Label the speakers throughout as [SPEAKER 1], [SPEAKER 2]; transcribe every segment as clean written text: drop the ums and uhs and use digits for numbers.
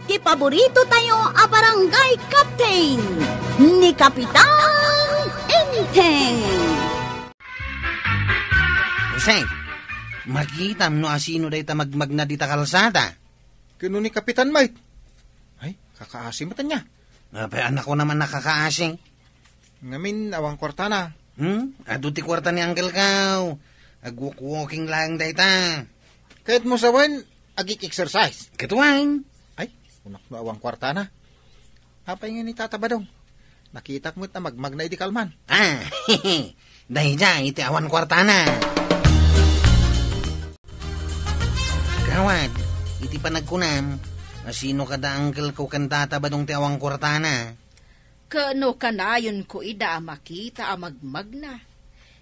[SPEAKER 1] ti paborito tayo a barangay captain ni Kapitan Enteng.
[SPEAKER 2] Jose, makita mo asino day ta magmag na di ta kalsada.
[SPEAKER 3] Kano ni Kapitan Mike? Ay, kakaasim mo niya.
[SPEAKER 2] Apay anak ko naman nakakaasing.
[SPEAKER 3] Ngamin awang kwarta na.
[SPEAKER 2] Adu ti kwarta ni Uncle Kao. Agwalk-walking lang day ta.
[SPEAKER 3] Kahit mo sawan, agik exercise.
[SPEAKER 2] Katuwain.
[SPEAKER 3] Ay, unak na awang kwarta na. Apay nga ni Tata Badong. Nakita mo na magmag na idikalman.
[SPEAKER 2] Dahi dyan, iti awan kwarta na. Kawad, iti panagkunam. Asino kada Uncle ko kantata ba dong ti awang kwarta na?
[SPEAKER 4] Kano kanayon ko ida makita magmagna.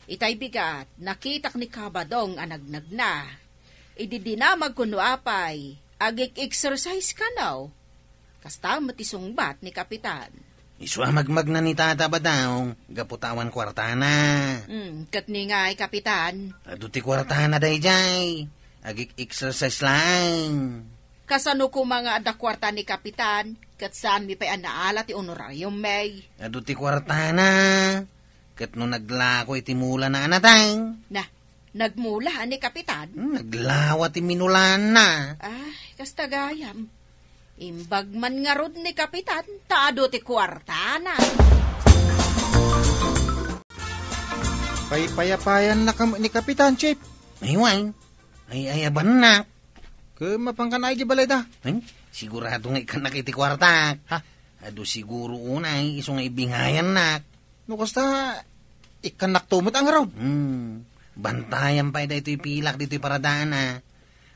[SPEAKER 4] Itay bigat, nakitak ni Kabadong anagnag na. Ididinamag kuno apay, agik exercise ka now. Kasta matisungbat ni Kapitan.
[SPEAKER 2] Iswa magmag na ni Tata ba daw, gaputawan kwarta na.
[SPEAKER 4] Kat ni nga'y Kapitan.
[SPEAKER 2] Adu ti kwarta na day jay, agik exercise lang.
[SPEAKER 4] Kasano ko mga adakwarta ni Kapitan, kat saan mi pa'y anaala ti honorarium may.
[SPEAKER 2] Adu ti kwarta na, kat no naglako iti mula na anatang.
[SPEAKER 4] Na, nagmula ni Kapitan?
[SPEAKER 2] Naglawa ti minulan na.
[SPEAKER 4] Ay, kastagayam. Imbag man nga rod ni Kapitan, taado ti kwarta na.
[SPEAKER 3] Payapayan na ni Kapitan, Chip.
[SPEAKER 2] Ayway, ay ayaban na.
[SPEAKER 3] Mapangkanay di balay da.
[SPEAKER 2] Sigurado nga ikan nakiti kwarta.
[SPEAKER 3] Ha?
[SPEAKER 2] Ado siguro unay, iso nga ibingayan nak.
[SPEAKER 3] No, kasta, ikan naktumot ang araw.
[SPEAKER 2] Bantayan pa ito'y pilak dito'y paradaan na.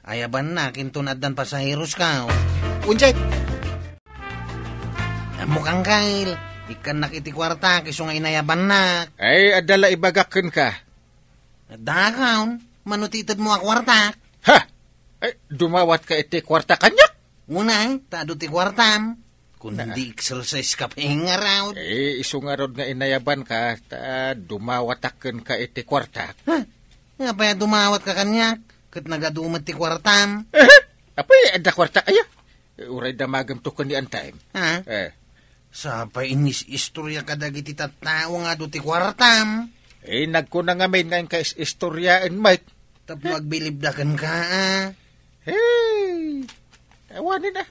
[SPEAKER 2] Ayaban na, kintunadan pa sa heros ka.
[SPEAKER 3] Unjay.
[SPEAKER 2] Mukhang kail, ikan nakiti kwarta, iso nga inayaban na.
[SPEAKER 3] Ay, adala ibagakan ka.
[SPEAKER 2] Dakaon, manutitad mo a kwarta.
[SPEAKER 3] Ha? Ay, dumawat ka iti kwarta kanya?
[SPEAKER 2] Unay, tado ti kwartam. Kung hindi exercise ka pahingaraw.
[SPEAKER 3] Iso nga rod nga inayaban ka, dumawataken ka iti kwarta.
[SPEAKER 2] Nga pa dumawat ka kanya, kat nagadumat ti kwartam.
[SPEAKER 3] Apay, ada kwarta kaya? Uray damagam to ka ni antime.
[SPEAKER 2] Ha? Sa inis istorya kadagiti tattao nga do ti kwartam.
[SPEAKER 3] Nagkuna nga may ngayon ka istoryaan, Mike.
[SPEAKER 2] Tapos magbilibdakan ka,
[SPEAKER 3] Hey! Awanin na.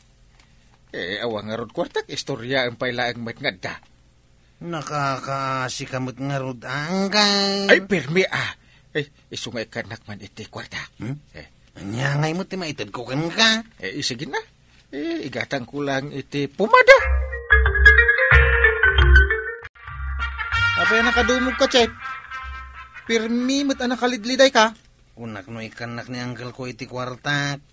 [SPEAKER 3] Awang nga rod kwartak, istorya ang pailaang mat nga da.
[SPEAKER 2] Nakakasikamot nga rod angkay.
[SPEAKER 3] Ay, pirmi isungay ka nakman iti kwartak.
[SPEAKER 2] Anyangay mo ti maitad ko kan ka.
[SPEAKER 3] Sige na. Igatang ko lang iti pumada. Apay nakadumog ka, Chep. Pirmi mo't nakalidliday ka.
[SPEAKER 2] Unak no ikanak ni Uncle ko iti kwartak.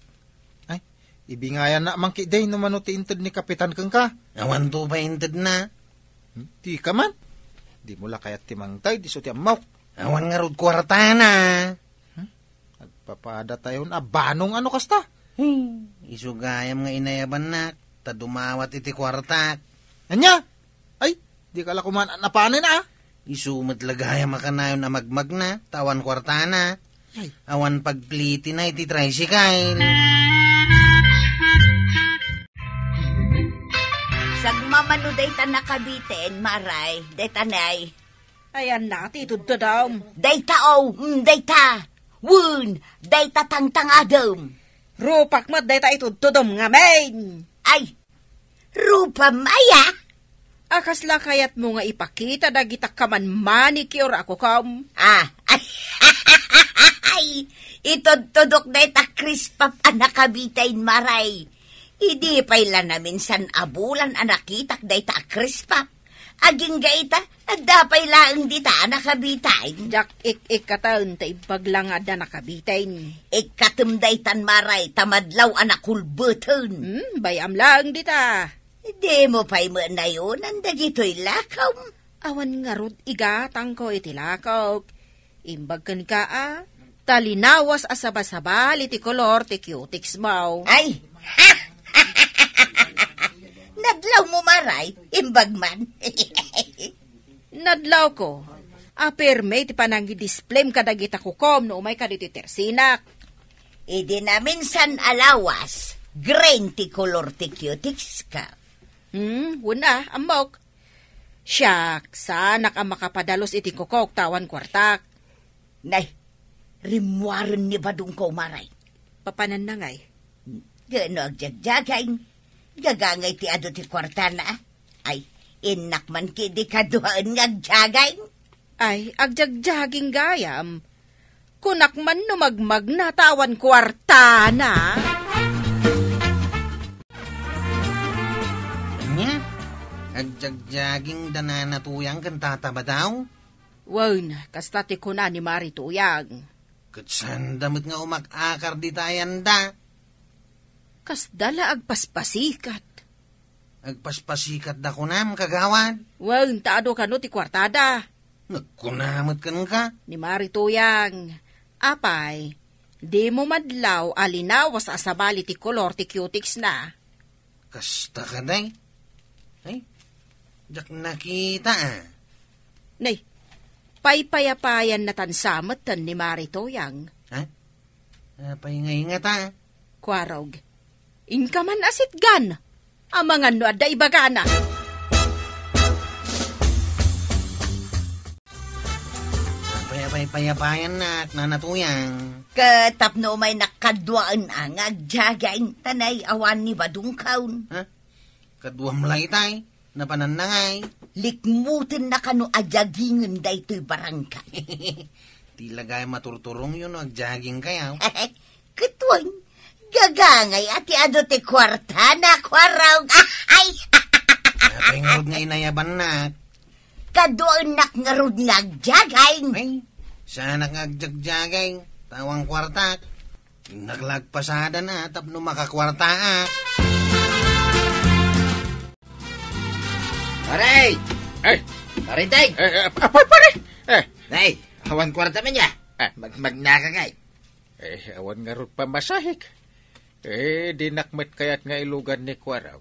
[SPEAKER 3] Ay, ibingayan na mangki day no manuti inted ni Kapitan kang ka.
[SPEAKER 2] Awan to ba inted na?
[SPEAKER 3] Di ka man. Di mula kayat timangtay, di so ti amaw.
[SPEAKER 2] Awan nga rod kwarta na.
[SPEAKER 3] Papada tayo na, banong ano kasta?
[SPEAKER 2] Isugayam nga inayaban na, tadumawat iti kwartak.
[SPEAKER 3] Anya? Ay, di kala kuman napanin na
[SPEAKER 2] Isumat lagayam makanayon na magmag na, tawan kwarta na.
[SPEAKER 3] Ay.
[SPEAKER 2] Awan pagpliti na iti tricycle.
[SPEAKER 1] Sagmamano dayta nakabiten, Maray, dayta nay.
[SPEAKER 4] Ayan na, titudto daw.
[SPEAKER 1] Dayta dayta. Wun, dayta tangtangadom.
[SPEAKER 4] Rupak mo, dayta itudto dom nga main.
[SPEAKER 1] Ay, rupa maya.
[SPEAKER 4] Akasla kayat mo nga ipakita dagita kaman manicure ako kam.
[SPEAKER 1] Ay, itod-tudok dayta krispap anakabitain, Maray. Hindi pa'y lang namin san abulan anakitak dayta krispap. Aging gaita, adapay lang dita nakabitain.
[SPEAKER 4] Jak ik-ikataon ta ibaglang ada nakabitain.
[SPEAKER 1] Ikatumdaytan, Maray, tamadlaw anakulbuton.
[SPEAKER 4] Bayam lang dita.
[SPEAKER 1] Di mo pa'y na yun, anda gito'y lakaw.
[SPEAKER 4] Awan nga rod igatang ko iti lakaw. Imbag kan ka talinawas asabasabal iti kolor ti cutics mo.
[SPEAKER 1] Ay, nadlaw mo, Maray, imbag man.
[SPEAKER 4] Nadlaw ko. Aperme ti panangi display kadagita kukom no umay kaditi tersinak.
[SPEAKER 1] Idi na minsan alawas, green ti color ti cutics ka.
[SPEAKER 4] Wala, amok. Siyak, sana ka makapadalos iti kokok tawan kwartak.
[SPEAKER 1] Nay, rimwaran ni badong ko maray.
[SPEAKER 4] Papanan na ngay.
[SPEAKER 1] Gano agjagjagay. Gagangay ti ado ti kwarta na. Ay, inak man kidi kaduhaan ngagjagay.
[SPEAKER 4] Ay, agjagjaging gayam. Kunak man numagmag na tawan kwarta na.
[SPEAKER 2] Anya? Agjagjaging dananatuyang kan tataba daw?
[SPEAKER 4] Wan, kastati ko na ni Mari Tuyang.
[SPEAKER 2] Katsan damit nga umakakar di tayan da.
[SPEAKER 4] Kasdala agpaspasikat.
[SPEAKER 2] Agpaspasikat da kunam, kagawad.
[SPEAKER 4] Wan, taado ka no ti kwartada.
[SPEAKER 2] Nagkunamot ka.
[SPEAKER 4] Ni Mari Tuyang. Apay, di mo madlaw alinawas asabali ti kolor ti cutics na.
[SPEAKER 2] Kasta ka day. Ay, jak nakita
[SPEAKER 4] Nay, paypayapayan na tansamat tan ni Mari Tuyang.
[SPEAKER 2] Ha? Paingay nga ta.
[SPEAKER 4] Kwarog, inka man asit gan. Amangan no adda ibagana.
[SPEAKER 2] Payapayan na at nanatuyang.
[SPEAKER 1] Katapno may nakadwaan ang agjagay. Tanay awan ni badong kaun.
[SPEAKER 2] Ha? Kaduam lay tay. Napananangay.
[SPEAKER 1] Likmutin na kano ajagingan da ito'y barangay.
[SPEAKER 2] Tilagay maturturong yun agjaging kayaw.
[SPEAKER 1] Katwang, gagangay ati ado ti kwarta na kwaraw. Ay!
[SPEAKER 2] Pingod nga inayaban na.
[SPEAKER 1] Kadoon nak ngarud nagjagay.
[SPEAKER 2] Ay, sana nga agjagjagay. Tawang kwartak. Naglagpasada na tapno makakwarta.
[SPEAKER 5] Paray!
[SPEAKER 3] Ay!
[SPEAKER 5] Parintay!
[SPEAKER 3] Apay pare!
[SPEAKER 5] Nay, awan kwarta man niya. Magnakagay.
[SPEAKER 3] Awan nga ron pamasahik. Dinakmet kayat nga ilugan ni Kwaraw.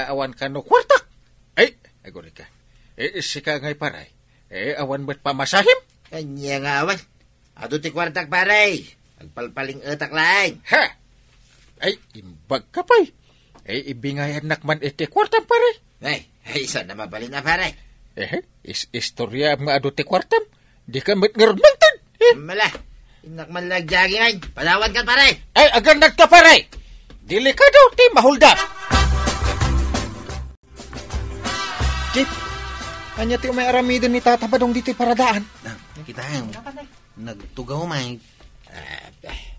[SPEAKER 3] Awan ka no kwartak. Ay, agori ka. Sika ngay paray. Awan mo't pamasahim.
[SPEAKER 5] Kanya nga awan. Ado ti kwartak paray. Agpalpaling utak laing.
[SPEAKER 3] Ha! Ay, imbag ka pa'y. Ibingayan nakman iti kwartam paray.
[SPEAKER 5] Ay, isa na mabalin na paray.
[SPEAKER 3] Istorya mga ado ti kwartam. Di ka mo't ngarunmangtan.
[SPEAKER 5] Mala, inakman lagjaging ay. Palawan ka paray.
[SPEAKER 3] Ay, agan nagka paray. Delikado ti mahuldap. Chip, anya ti umay aramidon ni Tata Badong dito'y paradaan.
[SPEAKER 2] Kita nagtugaw may.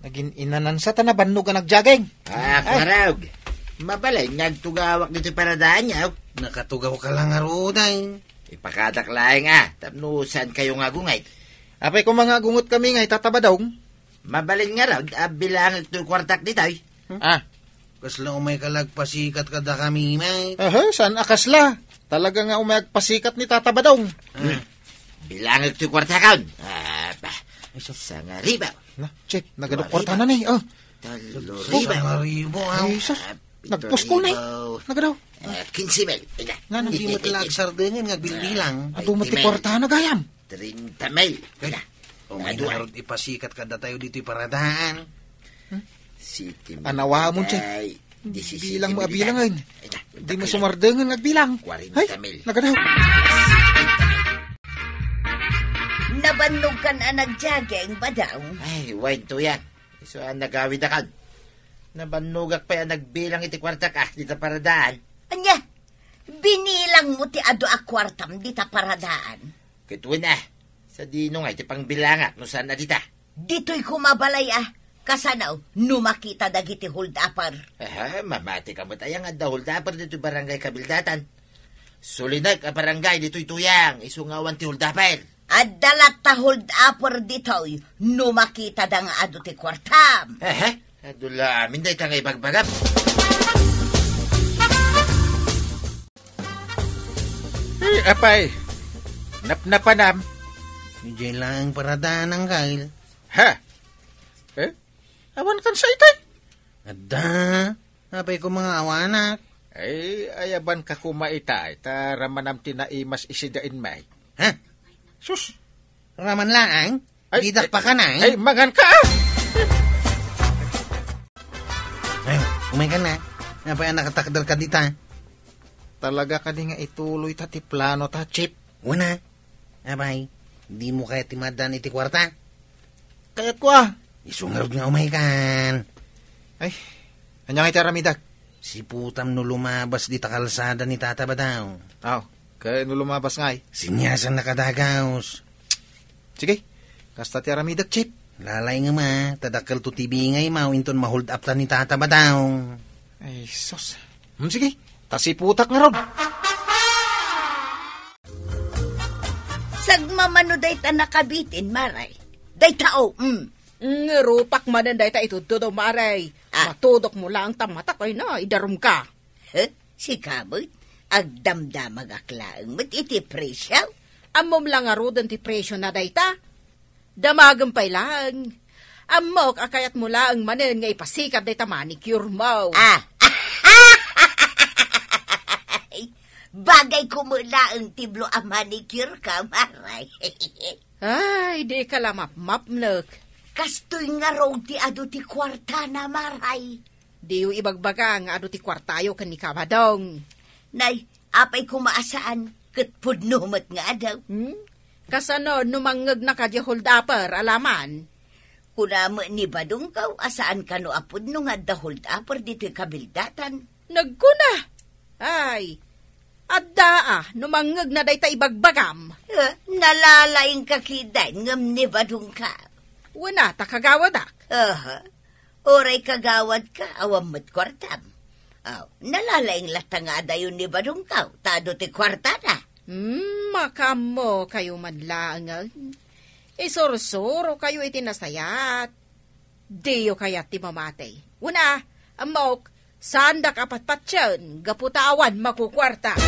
[SPEAKER 3] Naging inanansa ta na bannog ka nagjaging.
[SPEAKER 5] Kwaraw. Mabalay, nagtugawak dito paradaan niya.
[SPEAKER 2] Nakatugaw ka lang aruday.
[SPEAKER 5] Ipakadak laing tapno saan kayo nga gungay.
[SPEAKER 3] Apay kung mga gungot kami ngay Tata Badong.
[SPEAKER 5] Mabalin nga raw, bilang ito kwartak dito.
[SPEAKER 2] Kasla umay kalagpasikat kada kami may.
[SPEAKER 3] Saan akasla? Talaga nga umayagpasikat ni Tata Badong.
[SPEAKER 5] Bilang ito kwartakon. Sa nga riba.
[SPEAKER 3] Check, nagadok kwarta na ni.
[SPEAKER 5] Talo
[SPEAKER 2] Riba.
[SPEAKER 5] riba.
[SPEAKER 3] Ay, sus. Nagpuskol na Nagadaw.
[SPEAKER 5] 15,000.
[SPEAKER 2] Nga nang di mo talag sardingan nga bilbilang.
[SPEAKER 3] Ado mo ti kwarta na gayam.
[SPEAKER 5] 30,000.
[SPEAKER 2] Umay narod ipasikat kada tayo dito'y paradaan.
[SPEAKER 3] Anawa mo, Check. Bilang mo abilangan. Di mo sumardengan nagbilang.
[SPEAKER 5] 40,000.
[SPEAKER 3] Nagadaw.
[SPEAKER 1] Nabannog kan nagjagay ba daw?
[SPEAKER 5] Ay, wine to yan. So, nagawid na kan. Nabanugak pa yan nagbilang iti kwartak dito paradaan.
[SPEAKER 1] Anya, binilang mo ti ado akwartam dita paradaan.
[SPEAKER 5] Kituin sa dino nga iti pangbilanga no saan na dita.
[SPEAKER 1] Dito'y kumabalay kasanaw, numakita dagiti huldapar.
[SPEAKER 5] Mamati ka mo tayang adda huldapar dito barangay Kabildatan. Sulinag barangay dito'y tuyang, isungawan ti huldapar.
[SPEAKER 1] At dalat ta huldapar dito'y, numakita da nga ado ti kwartam.
[SPEAKER 5] Adula amin day tangay bagbagap.
[SPEAKER 3] Apay, napnapanam.
[SPEAKER 2] Diyan lang paradaan ang kail.
[SPEAKER 3] Awan kan sa itay.
[SPEAKER 2] Ada, apay ko mga awanak.
[SPEAKER 3] Ay, ayaban ka kumaitay, taramanam tinaimas isidain may.
[SPEAKER 2] Sus, raman lang, didak pa ka na.
[SPEAKER 3] Ay, magan ka
[SPEAKER 2] Ay, Umay ka na. Napaya nakatakdal ka dita.
[SPEAKER 3] Talaga ka di nga ituloy ta ti plano ta, Chip.
[SPEAKER 2] Una. Abay, di mo kaya timadan iti kwarta.
[SPEAKER 3] Kayat ko ah.
[SPEAKER 2] Isungarod nga umay kan.
[SPEAKER 3] Ay, anya nga itaramidad.
[SPEAKER 2] Si putam no lumabas di takalsada ni Tata Badaw.
[SPEAKER 3] Aw, kaya no lumabas nga eh.
[SPEAKER 2] Sinyasan nakadagaws.
[SPEAKER 3] Sige, kasta ti aramidag, Chip.
[SPEAKER 2] Lalay nga ma, tadakal to tibingay ma, inton mahold up ta ni Tata Badaw.
[SPEAKER 3] Ay, sus. Sige, tasiputak nga ron.
[SPEAKER 1] Sagmamano day ta nakabitin, Maray. Day tao,
[SPEAKER 4] Rupak manan day ta itutudo, Maray. Matudok mo lang tamata koy na, idarum ka.
[SPEAKER 1] Si Kaboy, agdamdamag aklaang mat iti presyaw.
[SPEAKER 4] Amom lang nga rodan ti presyo na day ta. Damagan pa'y lang. Amok akayat mo lang manan nga ipasikap day ta manicure mo.
[SPEAKER 1] Bagay ko mula ang tiblo ang manicure ka, Maray.
[SPEAKER 4] Ay, di ka lamap-map nak.
[SPEAKER 1] Kastoy nga raw ti ado ti kwarta na, Maray.
[SPEAKER 4] Di yung ibagbaga nga ado ti kwartayo kan ni Kabadong.
[SPEAKER 1] Nay, apay kumaasaan, katpudnumat nga daw.
[SPEAKER 4] Kasano numangag na ka di hold upper, alaman?
[SPEAKER 1] Kunama ni Badong kaw, asaan ka no apod no nga da hold upper dito kabildatan.
[SPEAKER 4] Nagkuna. Ay, adda numangag na day ta ibagbagam.
[SPEAKER 1] Nalalaing kakiday ngam ni Badong ka.
[SPEAKER 4] Wana ta kagawadak.
[SPEAKER 1] Oray kagawad ka, awamot kwartam. Nalalaing latangada yun ni Badong kaw, tado ti kwarta na.
[SPEAKER 4] Makamo kayo madlaangan. Isoro-soro kayo itinasayat. Diyo kayat ti mamatay. Una, amok, sandak apat-patyan, gaputawan makukwarta.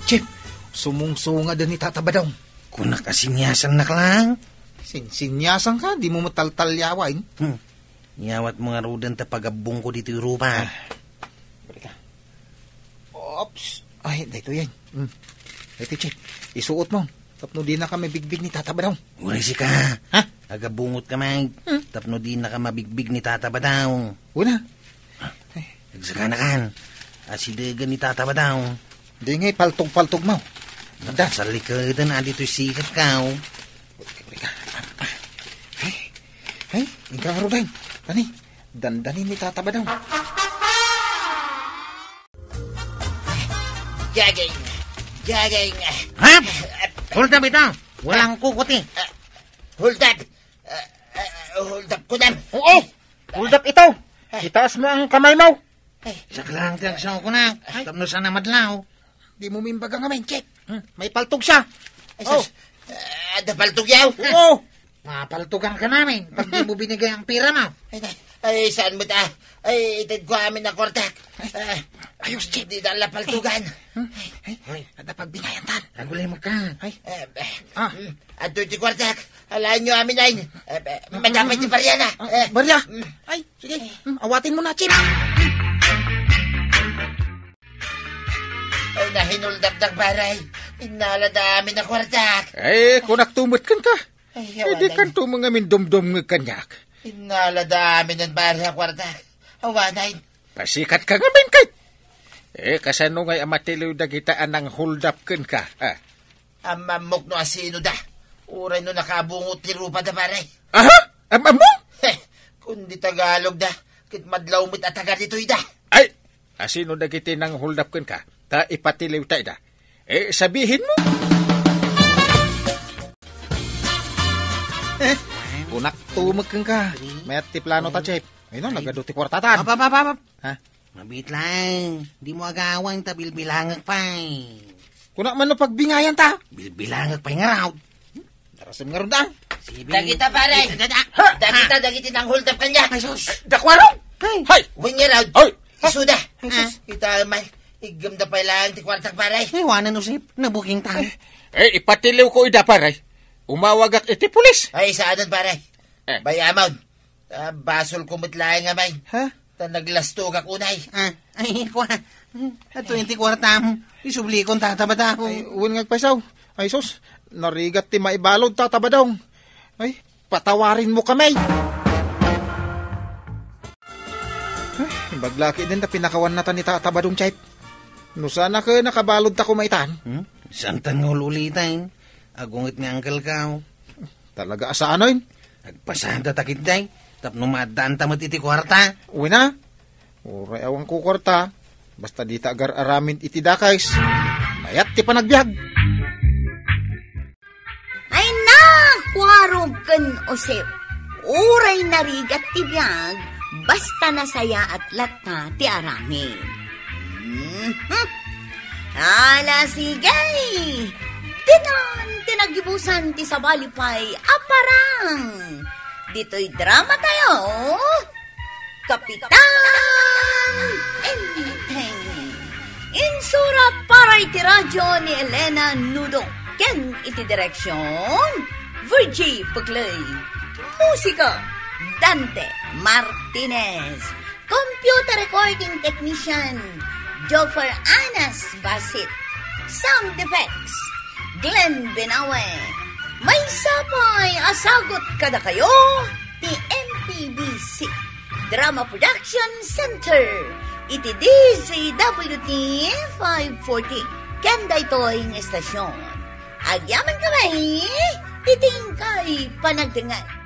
[SPEAKER 3] Chip, sumungsunga din ni Tata Badong.
[SPEAKER 2] Kunak asinyasan na lang.
[SPEAKER 3] Sinyasan ka, di mo mataltalyawain.
[SPEAKER 2] Yawat mga rodan ta pagabong ko dito Europa.
[SPEAKER 3] Balik ka. Oops. Ay, dito yan. Ito, Chip. Isuot mo. Tapno di na ka mabigbig ni Tata Badong.
[SPEAKER 2] Uray si ka.
[SPEAKER 3] Ha?
[SPEAKER 2] Agabungot ka mag. Tapno di na ka mabigbig ni Tata Badaw.
[SPEAKER 3] Una.
[SPEAKER 2] Nagsaka na kan. Asidagan ni Tata Badaw.
[SPEAKER 3] Di ngay paltog-paltog mo.
[SPEAKER 2] Nada. Sa likadan na dito'y sikat ka.
[SPEAKER 3] Balik ka. Ay, ikaw rodan. Tani, dandanin ni Tata Badong.
[SPEAKER 5] Jaging.
[SPEAKER 2] Ha? Hold up ito. Walang kukuti.
[SPEAKER 5] Hold up. Hold up ko dam.
[SPEAKER 3] Oo! Hold up ito. Itaas mo ang kamay mo.
[SPEAKER 2] Saklang tiyagsaw ko na. Tapno sana madlaw.
[SPEAKER 3] Di mo mimbaga nga men, Chip. May paltog siya.
[SPEAKER 5] Ada paltog yaw.
[SPEAKER 3] Oo!
[SPEAKER 2] Mapaltugan ka namin pag di mo binigay ang pira mo.
[SPEAKER 5] Ay, saan mo ta? Ay, itid ko amin na kwartak.
[SPEAKER 3] Ayos, Chip.
[SPEAKER 5] Di dala paltugan.
[SPEAKER 3] Ada pagbinayan tan.
[SPEAKER 2] Agulay mo ka.
[SPEAKER 5] Ato ti kwartak. Alaan nyo amin ay. Madapay ti Mariana.
[SPEAKER 3] Maria. Ay, sige. Awatin mo na, Chip.
[SPEAKER 5] Ay, nahinuldak-dak baray. Inalada amin na kwartak.
[SPEAKER 3] Ay, kunak tumot kan ka.
[SPEAKER 5] Ay,
[SPEAKER 3] Hindi kan to mga mindom-dom ng kanyak.
[SPEAKER 5] Inalada amin ang baray na kwartak. Awanay.
[SPEAKER 3] Pasikat ka nga men, kay. Kasano ngay amatiliw na gitaan ng hold up kan ka.
[SPEAKER 5] Amamok no asino da. Uray no nakabungot ti rupa da baray.
[SPEAKER 3] Aha? Amamo?
[SPEAKER 5] Kundi Tagalog da. Kit madlaw mo't ataga dito'y da.
[SPEAKER 3] Ay, asino na gitin ng hold up kan ka. Ta ipatiliw tayo da. Sabihin mo. Kunak tumag kan ka. May ti plano ta, Chip. Ayun, nagado ti kwartatan.
[SPEAKER 2] Papapapap.
[SPEAKER 3] Ha?
[SPEAKER 2] Mabit lang. Di mo agawang ta bilbilangag pa.
[SPEAKER 3] Kunak man no pagbingayan ta.
[SPEAKER 2] Bilbilangag pa nga raw.
[SPEAKER 3] Darasim nga ron da.
[SPEAKER 5] Dagita paray. Dagita ng hold up kanya.
[SPEAKER 2] Ay, sus.
[SPEAKER 3] Dakwarong! Hay!
[SPEAKER 5] Wing niya raw.
[SPEAKER 3] Ay!
[SPEAKER 5] Isuda. Kita may. Igam da pa lang ti kwartak paray.
[SPEAKER 2] Iwanan usip. Nabuking tayo.
[SPEAKER 3] Ipatiliw ko ida paray. Umawag at iti pulis.
[SPEAKER 5] Ay, saanan paray. Bayamaw. Basol kumot lang nga may.
[SPEAKER 3] Ha?
[SPEAKER 5] Ta naglastog ak unay.
[SPEAKER 2] Ay, kwa. Ito yung tikwartam. Isubli kong tatabata ko.
[SPEAKER 3] Ay, uwan nga paisaw. Ay, sus. Narigat ti maibalod tatabadong. Ay, patawarin mo kami. Ay, baglaki din na pinakawan natan ni Tata Badong Chait. No sana ka nakabalod ta kumaitan.
[SPEAKER 2] Saan tanong ulitin? Agungit nga angkel ka.
[SPEAKER 3] Talaga asaan yun?
[SPEAKER 2] Nagpasada takit day. Tapno madaan tamat iti kwarta.
[SPEAKER 3] Uwi na. Uray awang kukorta. Basta di ta agar aramin iti dakais. Mayat ti panagbiag.
[SPEAKER 1] Ay na, kwarog ken Osep. Uray narigat ti biyag, basta nasaya at lata ti aramin. Ala sigay! Tinan, tinagibusan ti sabalipay, aparang! Dito'y drama tayo, Kapitan Enteng! Insura para iti radyo ni Elena Nudo. Ken iti direksyon, Virgie Puglay. Musika, Dante Martinez. Computer recording technician, Joffer Anas Basit. Sound effects, Glenn Benawe. May sapay asagot kada kayo, ti MPBC Drama Production Center. Iti DZWT 540. Kanda ito'y estasyon. Agyaman kami, iting kay panagdangan.